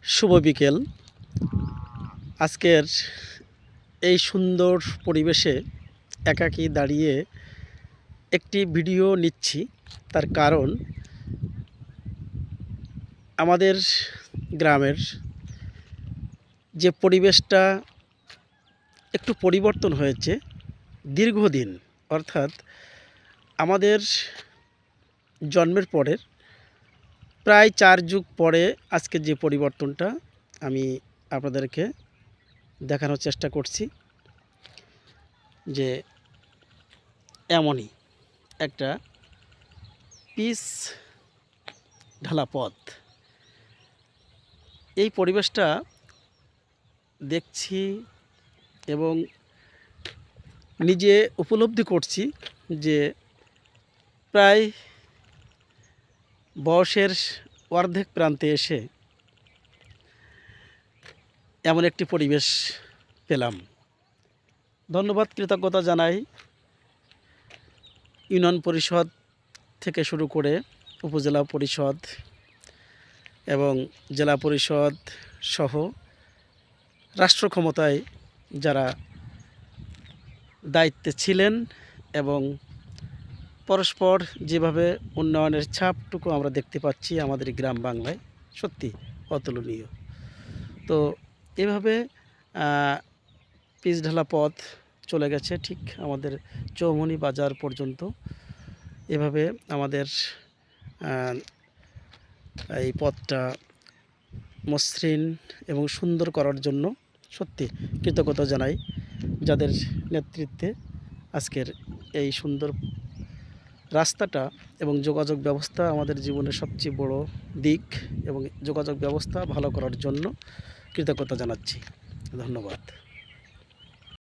শুভ বিকেল। আজকের এই সুন্দর পরিবেশে একাকী দাঁড়িয়ে একটি ভিডিও নিচ্ছি। তার কারণ আমাদের গ্রামের যে পরিবেশটা একটু পরিবর্তন হয়েছে দীর্ঘদিন, অর্থাৎ আমাদের জন্মের পরের প্রায় 4 যুগ পরে আজকে যে পরিবর্তনটা আমি আপনাদেরকে দেখানোর চেষ্টা করছি, যে এমনই একটা পিচ ঢালা পথ। এই পরিবেশটা দেখছি এবং নিজে উপলব্ধি করছি যে প্রায় বয়সের অর্ধেক প্রান্তে এসে এমন একটি পরিবেশ পেলাম। ধন্যবাদ, কৃতজ্ঞতা জানাই ইউনিয়ন পরিষদ থেকে শুরু করে উপজেলা পরিষদ এবং জেলা পরিষদ সহ রাষ্ট্র ক্ষমতায় যারা দায়িত্বে ছিলেন এবং পরস্পর যেভাবে উন্নয়নের ছাপটুকু আমরা দেখতে পাচ্ছি আমাদের গ্রাম বাংলায়, সত্যি অতুলনীয়। তো এভাবে পিচ ঢালা পথ চলে গেছে ঠিক আমাদের চৌমনি বাজার পর্যন্ত। এভাবে আমাদের এই পথটা মসৃণ এবং সুন্দর করার জন্য সত্যি কৃতজ্ঞতা জানাই যাদের নেতৃত্বে আজকের এই সুন্দর রাস্তাটা এবং যোগাযোগ ব্যবস্থা আমাদের জীবনের সবচেয়ে বড় দিক, এবং যোগাযোগ ব্যবস্থা ভালো করার জন্য কৃতজ্ঞতা জানাচ্ছি। ধন্যবাদ।